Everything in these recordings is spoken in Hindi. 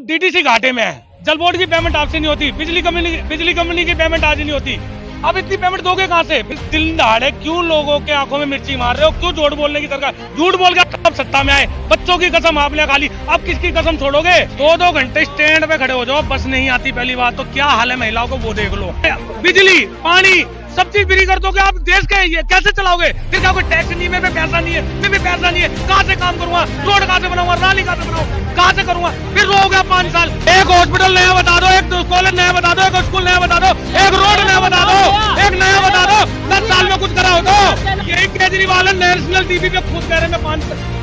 डीटीसी घाटे में है। जल बोर्ड की पेमेंट आपसे नहीं होती, बिजली कंपनी की पेमेंट आज नहीं होती। अब इतनी पेमेंट दोगे कहाँ से? दिन दहाड़े क्यों लोगों के आंखों में मिर्ची मार रहे हो? क्यों झूठ बोलने की सरकार? झूठ बोल के अब सत्ता में आए, बच्चों की कसम आपने खाली, अब किसकी कसम छोड़ोगे? 2-2 घंटे स्टैंड पे खड़े हो जाओ, बस नहीं आती पहली बात तो क्या हाल है महिलाओं को वो देख लो। बिजली पानी सब चीज फ्री कर दोगे, आप देश के ये कैसे चलाओगे? फिर क्या कोई टैक्स नहीं, मेरे पे पैसा नहीं है, मेरे पे पैसा नहीं है, कहाँ से काम करूंगा? रोड कहाँ से बनाऊंगा? नाली कहाँ से बनाऊं? कहाँ से करूंगा? फिर रहोगे 5 साल। एक हॉस्पिटल नया बता दो, एक कॉलेज नया बता दो, एक स्कूल नया बता दो, एक रोड नया बता दो, एक नया बता दो। 10 साल में कुछ करा हो तो यही केजरीवाल नेशनल टीवी पे खुद कह रहे हैं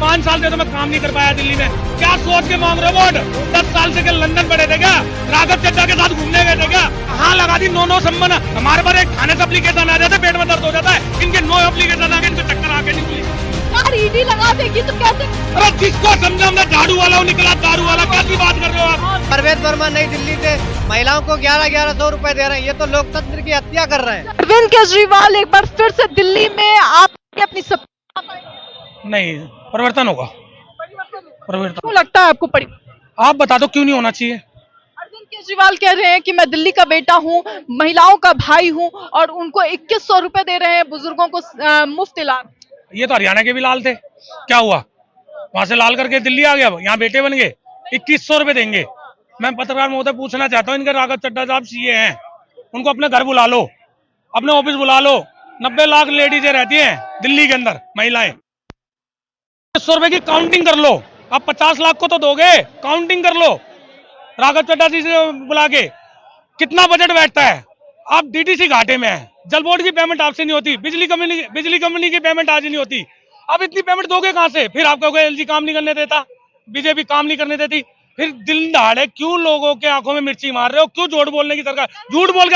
5 साल से तो मैं काम नहीं कर पाया दिल्ली में। क्या सोच के मांग रहे हो वोट? 10 साल से क्या लंदन पड़े थे क्या? राघव चड्ढा के साथ घूमने गए थे क्या? हाँ लगा दी नो संबंध। हमारे पर एक खाने से एप्लीकेशन आ जाता है, पेट में दर्द हो जाता है, इनके नो एप्लीकेशन आ गए, इनको चक्कर आके निकली। यार ईडी लगा देगी तो कैसे? अरे किसको समझा? मैं झाड़ू वाला हूँ, निकला दारू वाला, कैसी बात कर रहे हो आप? परवेज वर्मा नई दिल्ली से महिलाओं को 1100 रुपए दे रहे हैं, ये तो लोकतंत्र की हत्या कर रहे हैं। अरविंद केजरीवाल एक बार फिर से दिल्ली में आप अपनी सत्ता नहीं, परिवर्तन होगा। परिवर्तन क्यों लगता है आपको? पड़ी आप बता दो क्यों नहीं होना चाहिए? अरविंद केजरीवाल कह रहे हैं कि मैं दिल्ली का बेटा हूँ, महिलाओं का भाई हूँ और उनको 2100 रुपए दे रहे हैं बुजुर्गों को मुफ्त इलाज। ये तो हरियाणा के भी लाल थे, क्या हुआ? वहां से लाल करके दिल्ली आ गया, यहाँ बेटे बन गए, 2100 रुपए देंगे। मैं पत्रकार महोदय पूछना चाहता हूँ, इनके राघव चड्ढा साहब सीए हैं, उनको अपने घर बुला लो, अपने ऑफिस बुला लो। 90 लाख लेडीजें रहती हैं दिल्ली के अंदर, महिलाएं। 100 रुपए की काउंटिंग कर लो, आप 50 लाख को तो दोगे, काउंटिंग कर लो राघव चड्ढा जी से बुला के। कितना बजट बैठता है? आप डीटीसी घाटे में है, जल बोर्ड की पेमेंट आपसे नहीं होती, बिजली कंपनी की पेमेंट आज नहीं होती। अब इतनी पेमेंट दोगे कहाँ से? फिर आप कहोगे एलजी काम नहीं करने देता, बीजेपी काम नहीं करने देती। फिर दिन दहाड़े क्यों लोगों के आंखों में मिर्ची मार रहे हो? क्यों झूठ बोलने की सरकार? झूठ बोल के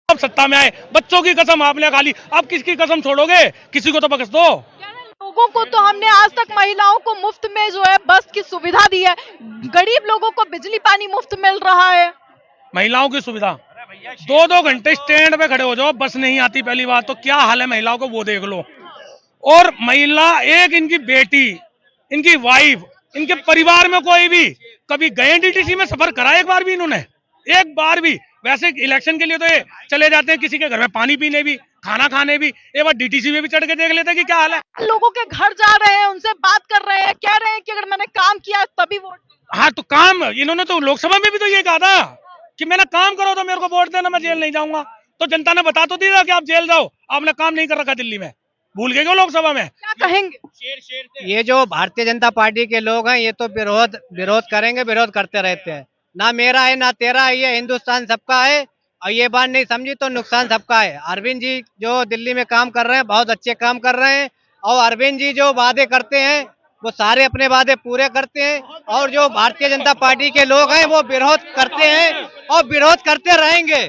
अब सत्ता में आए, बच्चों की कसम आपने खाली, अब किसकी कसम छोड़ोगे? किसी को तो बख्श दो। लोगों को तो हमने आज तक महिलाओं को मुफ्त में जो है बस की सुविधा दी है, गरीब लोगों को बिजली पानी मुफ्त मिल रहा है। महिलाओं की सुविधा 2-2 घंटे स्टैंड पे खड़े हो जाओ, बस नहीं आती पहली बात तो क्या हाल है महिलाओं को वो देख लो। और महिला एक, इनकी बेटी, इनकी वाइफ, इनके परिवार में कोई भी कभी गए डीटीसी में सफर करा एक बार भी इन्होंने? एक बार भी? वैसे इलेक्शन के लिए तो ये चले जाते हैं किसी के घर में पानी पीने भी, खाना खाने भी, एक बार डीटीसी में भी चढ़ के देख लेते हैं कि क्या हाल है। लोगों के घर जा रहे हैं, उनसे बात कर रहे हैं, कह रहे हैं कि अगर मैंने काम किया तभी वोट। हाँ तो काम, इन्होंने तो लोकसभा में भी तो ये कहा था कि मैंने काम करो तो मेरे को वोट देना, मैं जेल नहीं जाऊंगा। तो जनता ने बता तो दिया कि आप जेल जाओ, आपने काम नहीं कर रखा दिल्ली में, भूल गए क्यों लोकसभा में? क्या कहेंगे? ये जो भारतीय जनता पार्टी के लोग हैं, ये तो विरोध करेंगे, विरोध करते रहते हैं। ना मेरा है ना तेरा है, ये हिंदुस्तान सबका है और ये बात नहीं समझी तो नुकसान सबका है। अरविंद जी जो दिल्ली में काम कर रहे हैं, बहुत अच्छे काम कर रहे हैं और अरविंद जी जो वादे करते हैं वो सारे अपने वादे पूरे करते हैं। और जो भारतीय जनता पार्टी के लोग हैं वो विरोध करते हैं और विरोध करते रहेंगे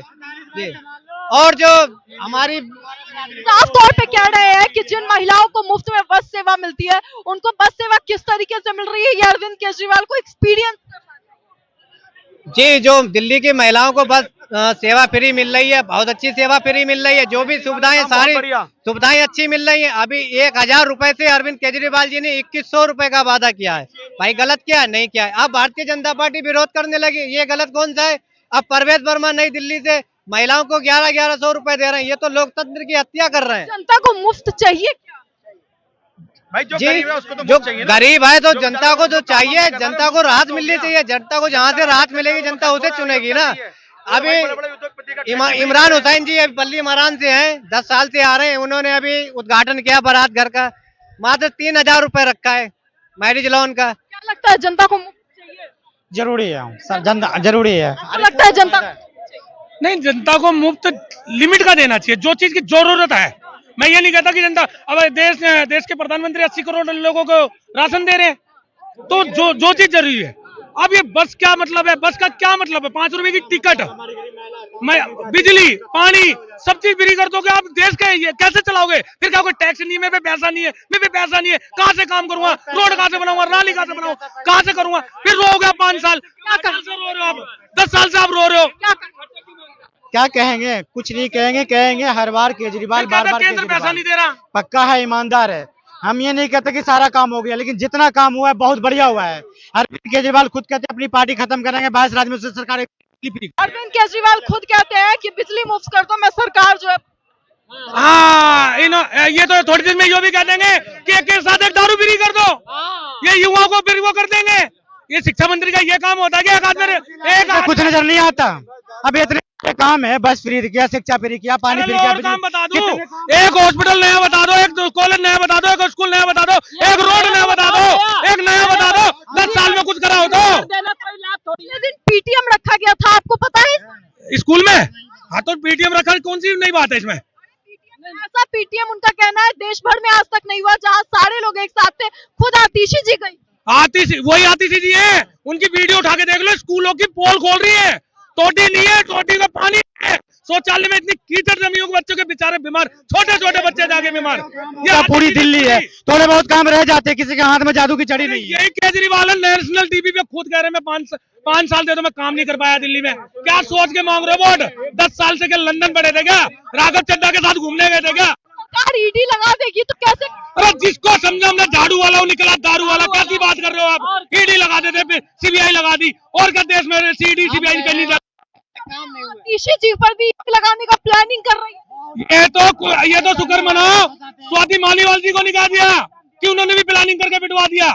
जी। और जो हमारी साफ तौर पे कह रहे हैं कि जिन महिलाओं को मुफ्त में बस सेवा मिलती है, उनको बस सेवा किस तरीके से मिल रही है ये अरविंद केजरीवाल को एक्सपीरियंस। जी, जो दिल्ली की महिलाओं को बस सेवा फ्री मिल रही है, बहुत अच्छी सेवा फ्री मिल रही है, जो भी सुविधाएं, सारी सुविधाएं अच्छी मिल रही है। अभी 1000 रुपए से अरविंद केजरीवाल जी ने 2100 रुपए का वादा किया है। भाई गलत किया है? नहीं किया है। अब भारतीय जनता पार्टी विरोध करने लगी, ये गलत कौन सा है? अब परवेज वर्मा नई दिल्ली से महिलाओं को 1100 रुपए दे रहे हैं, ये तो लोकतंत्र की हत्या कर रहे हैं। जनता को मुफ्त चाहिए क्या? भाई जो जी, गरीब है उसको तो जो मुफ्त चाहिए ना। गरीब है तो जनता को जो चाहिए, जनता को राहत मिलनी चाहिए। जनता को जहाँ से राहत मिलेगी जनता उसे चुनेगी ना। अभी इमरान हुसैन जी बल्ली मरान से हैं, 10 साल से आ रहे हैं, उन्होंने अभी उद्घाटन किया बारात घर का, मात्र 3000 रुपए रखा है मैरिज लोन का। क्या लगता है जनता को मुफ्त चाहिए? जरूरी है सर, जनता जरूरी है। क्या लगता है जनता नहीं, जनता को मुफ्त लिमिट का देना चाहिए, जो चीज की जरूरत है। मैं ये नहीं कहता कि जनता, अब देश के प्रधानमंत्री 80 करोड़ लोगों को राशन दे रहे हैं, तो जो चीज जरूरी है। अब ये बस क्या मतलब है? बस का क्या मतलब है? 5 रुपए की टिकट, मैं बिजली पानी सब चीज फ्री कर दोगे, आप देश के ये कैसे चलाओगे? फिर क्या कोई टैक्स नहीं, मेरे पे पैसा नहीं है, मेरे पे पैसा नहीं है, कहाँ से काम करूंगा? रोड कहाँ से बनाऊंगा? नाली कहाँ से बनाऊं? कहाँ से करूंगा? फिर रहोगे 5 साल। क्या कहाँ से रो रहे हो आप? 10 साल से आप रो रहे हो। क्या कहेंगे? कुछ नहीं कहेंगे, कहेंगे हर बार केजरीवाल, बार बार केंद्र पैसा नहीं दे रहा। पक्का है, ईमानदार है। हम ये नहीं कहते कि सारा काम हो गया, लेकिन जितना काम हुआ है बहुत बढ़िया हुआ है। अरविंद केजरीवाल खुद कहते हैं अपनी पार्टी खत्म करेंगे, 22 राज्य में से सरकार अरविंद केजरीवाल खुद कहते हैं कि बिजली मुफ्त कर दो, मैं सरकार जो है हाँ ये तो थोड़ी देर में ये भी कह देंगे कि एक के साथ एक दारू फ्री कर दो, ये युवाओं को फिर वो कर देंगे। ये शिक्षा मंत्री का ये काम होता है कि एक आदमी कुछ नजर नहीं आता। अब इतने काम है, बस फ्री किया, शिक्षा फ्री किया, पानी फ्री किया, काम बता दो, एक हॉस्पिटल नया बता दो, एक कॉलेज नया बता दो, एक स्कूल नया बता दो, एक रोड नया बता दो, एक नया बता दो। 10 साल में कुछ करा हो तो दिन पीटीएम रखा गया था, आपको पता है स्कूल में? हाँ तो पीटीएम रखा, कौन सी नई बात है इसमें? ऐसा पीटीएम उनका कहना है देश भर में आज तक नहीं हुआ जहां सारे लोग एक साथ थे। खुद आतिशी जी गई, आतिशी वही आतिशी जी है, उनकी वीडियो उठा के देख लो, स्कूलों की पोल खोल रही है, टोटी नहीं है, टोटी में पानी है, शौचालय में इतनी कीचड़ जमी हो, बच्चों के बेचारे बीमार, छोटे छोटे बच्चे जाके बीमार। ये पूरी दिल्ली है, थोड़े बहुत काम रह जाते हैं, किसी के हाथ में जादू की छड़ी नहीं है। यही केजरीवाल नेशनल टीवी पे खुद कह रहे हैं मैं 5 साल दे दो, मैं काम नहीं कर पाया दिल्ली में। क्या सोच के मांग रहे हो वोट? 10 साल से क्या लंदन पड़े थे क्या? राघव चड्डा के साथ घूमने गए थे क्या? सरकार ईडी लगा देगी तो कैसे? अरे जिसको समझा हमने झाड़ू वाला वो निकला दारू वाला, कैसी बात कर रहे हो आप? ईडी लगा देते, फिर सीबीआई लगा दी, और क्या देश में सीडी सीबीआई पहली आतिशी जी पर भी लगाने का प्लानिंग कर रही है। ये तो शुक्र मनाओ स्वाति मालीवाल जी को निकाल दिया कि उन्होंने भी प्लानिंग करके बिठवा दिया।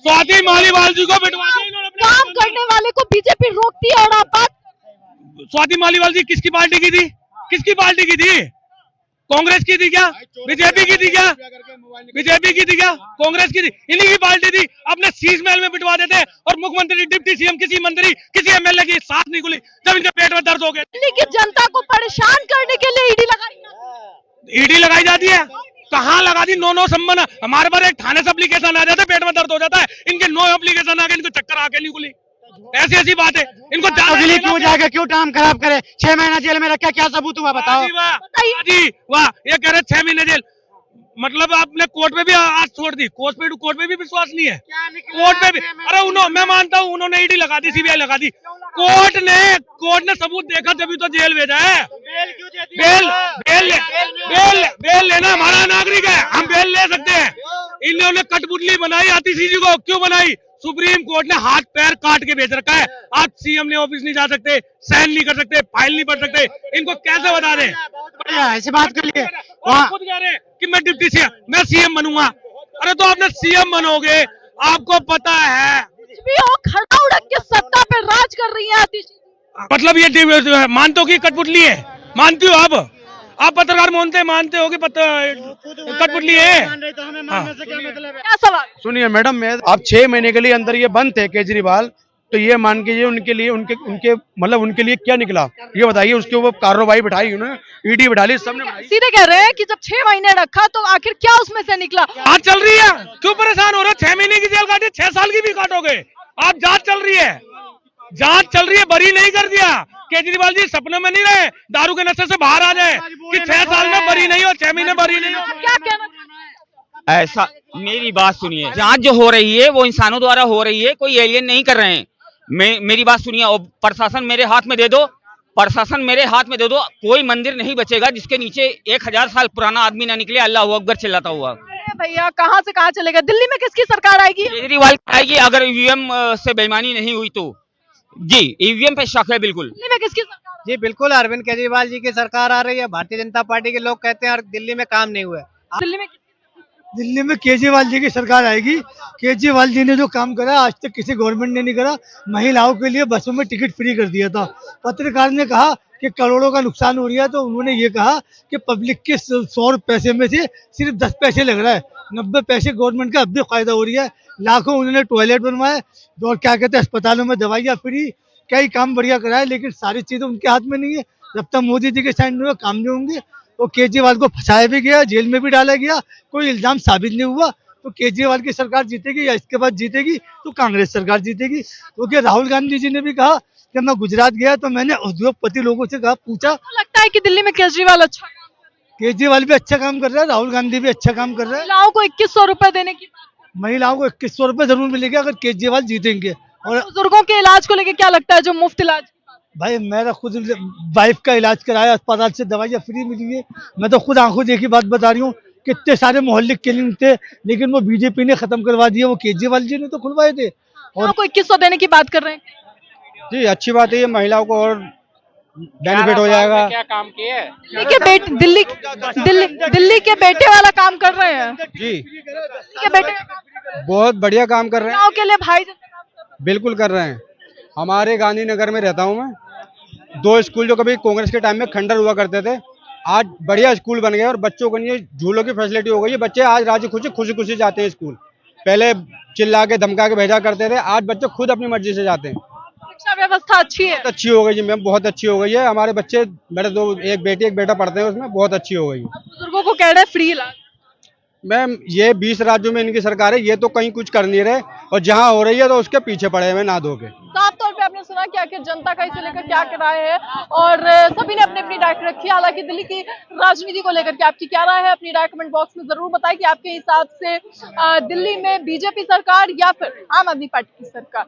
स्वाति मालीवाल जी को बिठवा दिया इन्होंने। काम करने वाले को बीजेपी रोकती है, और आप स्वाति मालीवाल जी किसकी पार्टी की थी? किसकी पार्टी की थी? कांग्रेस की थी क्या? बीजेपी की थी क्या? बीजेपी की थी क्या? कांग्रेस की थी, इन्हीं की पार्टी थी। अपने शीश महल में बिठवा देते, और मुख्यमंत्री, डिप्टी सीएम, किसी मंत्री, किसी एमएलए की सांस नहीं खुली जब इनके पेट में दर्द हो गया। दिल्ली की जनता को परेशान करने के लिए ईडी लगाई जाती है। कहाँ लगा दी? नो संबंध। हमारे पास एक थाने से एप्लीकेशन आ जाता है, पेट में दर्द हो जाता है, इनके 9 एप्लीकेशन आ गए, इनको चक्कर आके नहीं खुली। ऐसी बात है, इनको दिल्ली क्यों जाएगा, क्यों टाइम खराब करे? 6 महीना जेल में रखा, क्या सबूत हुआ बताओ? जी वाह, ये कह रहे 6 महीने जेल, मतलब आपने कोर्ट में भी आज छोड़ दी, कोर्ट पे भी विश्वास नहीं है, कोर्ट पे भी। अरे मैं मानता हूँ उन्होंने ईडी लगा दी, सीबीआई लगा दी, कोर्ट ने सबूत देखा तभी तो जेल भेजा है। बेल लेना हमारा नागरिक है, हम बेल ले सकते हैं। इन्होंने कठपुतली बनाई आतिशी जी को, क्यों बनाई? सुप्रीम कोर्ट ने हाथ पैर काट के भेज रखा है। आज सीएम ने ऑफिस नहीं जा सकते, साइन नहीं कर सकते, फाइल नहीं पढ़ सकते, इनको कैसे बता दें? ऐसी बात कर लिए खुद कह रहे हैं कि मैं डिप्टी सीएम, मैं सीएम बनूंगा। अरे तो आपने सीएम बनोगे, आपको पता है भी हो, खड़ा उड़क के सत्ता पे राज कर रही है आतिशी। मतलब ये मानते हो कि कठपुतली है? मानती हो आप पत्रकार मानते हो कि कठपुतली है? क्या सवाल? सुनिए मैडम, मैं आप 6 महीने के लिए अंदर ये बंद थे केजरीवाल, तो ये मान के उनके लिए उनके मतलब उनके लिए क्या निकला ये बताइए। उसके ऊपर कार्रवाई बिठाई उन्होंने, ईडी बिठा ली, सबने बिठाई। सीधे कह रहे हैं कि जब 6 महीने रखा तो आखिर क्या उसमें से निकला? जांच चल रही है, क्यों परेशान हो रहे हो? 6 महीने की जेल काटी, 6 साल की भी काटोगे आप। जांच चल रही है, बरी नहीं कर दिया। केजरीवाल जी सपने में नहीं रहे दारू के नशे से बाहर आ जाए कि 6 साल में बरी नहीं हो, 6 महीने बरी नहीं हो। क्या कहना? ऐसा मेरी बात सुनिए, जांच जो हो रही है वो इंसानों द्वारा हो रही है, कोई एलियन नहीं कर रहे हैं। मेरी बात सुनिए, और प्रशासन मेरे हाथ में दे दो, कोई मंदिर नहीं बचेगा जिसके नीचे 1000 साल पुराना आदमी ना निकले अल्लाह अकबर चिल्लाता हुआ। भैया कहाँ से कहाँ चलेगा? दिल्ली में किसकी सरकार आएगी? केजरीवाल आएगी, अगर ईवीएम से बेईमानी नहीं हुई तो। जी, ईवीएम पे शक है बिल्कुल। दिल्ली में किसकी सरकार? जी बिल्कुल, अरविंद केजरीवाल जी की सरकार आ रही है। भारतीय जनता पार्टी के लोग कहते हैं और दिल्ली में काम नहीं हुआ। दिल्ली में केजरीवाल जी की सरकार आएगी। केजरीवाल जी ने जो काम करा आज तक किसी गवर्नमेंट ने नहीं करा। महिलाओं के लिए बसों में टिकट फ्री कर दिया था। पत्रकार ने कहा कि करोड़ों का नुकसान हो रहा है, तो उन्होंने ये कहा कि पब्लिक के 100 पैसे में से सिर्फ 10 पैसे लग रहा है, 90 पैसे गवर्नमेंट का अब भी फायदा हो रही है। लाखों उन्होंने टॉयलेट बनवाए और क्या कहते हैं अस्पतालों में दवाइयाँ फ्री, कई काम बढ़िया कराए, लेकिन सारी चीजें उनके हाथ में नहीं है। जब तक मोदी जी के साइन में काम नहीं होंगे तो केजरीवाल को फंसाया भी गया, जेल में भी डाला गया, कोई इल्जाम साबित नहीं हुआ। तो केजरीवाल की सरकार जीतेगी या इसके बाद जीतेगी तो कांग्रेस सरकार जीतेगी। क्योंकि राहुल गांधी जी ने भी कहा कि मैं गुजरात गया तो मैंने उद्योगपति लोगों से कहा, पूछा, लगता है कि दिल्ली में केजरीवाल अच्छा, केजरीवाल भी अच्छा काम कर रहा है, राहुल गांधी भी अच्छा काम कर रहा है। महिलाओं को 2100 रुपए देने की, महिलाओं को 2100 रुपए जरूर मिलेगा अगर केजरीवाल जीतेंगे। और बुजुर्गों के इलाज को लेकर क्या लगता है, जो मुफ्त इलाज? भाई मेरा खुद वाइफ का इलाज कराया, अस्पताल से दवाइयाँ फ्री मिली है। मैं तो खुद आंखों देखी बात बता रही हूँ। कितने सारे मोहल्ले क्लिनिक थे लेकिन वो बीजेपी ने खत्म करवा दिए, वो केजरीवाल जी ने तो खुलवाए थे। महिलाओं को 2100 देने की बात कर रहे हैं। जी अच्छी बात है, ये महिलाओं को और बेनिफिट हो जाएगा। क्या काम किए है? दिल्ली के बेटे दिल्ली के बेटे वाला काम कर रहे हैं। जी दिल्ली के बेटे बहुत बढ़िया काम कर रहे हैं, महिलाओं के लिए भाई जैसे काम कर रहे हैं। बिल्कुल कर रहे हैं। हमारे गांधीनगर में रहता हूँ मैं, 2 स्कूल जो कभी कांग्रेस के टाइम में खंडर हुआ करते थे, आज बढ़िया स्कूल बन गए और बच्चों को लिए झूलों की फैसिलिटी हो गई है। बच्चे आज राजी खुशी खुशी जाते हैं स्कूल। पहले चिल्ला के धमका के भेजा करते थे, आज बच्चे खुद अपनी मर्जी से जाते हैं। शिक्षा व्यवस्था अच्छी है। बहुत अच्छी हो गई जी मैम, बहुत अच्छी हो गई है। हमारे बच्चे, मेरे 2, एक बेटी एक बेटा पढ़ते हैं उसमें, बहुत अच्छी हो गई है। बुजुर्गों को कह रहे हैं फ्री इलाज। मैम ये 20 राज्यों में इनकी सरकार है, ये तो कहीं कुछ कर नहीं रहे, और जहाँ हो रही है तो उसके पीछे पड़े हुए ना धो के। साफ तौर पे आपने सुना कि आखिर जनता का इसे लेकर क्या राय है और सभी ने अपनी अपनी राय रखी है। हालांकि दिल्ली की राजनीति को लेकर के आपकी क्या राय है, अपनी राय कमेंट बॉक्स में जरूर बताएं कि आपके हिसाब से दिल्ली में बीजेपी सरकार या फिर आम आदमी पार्टी की सरकार।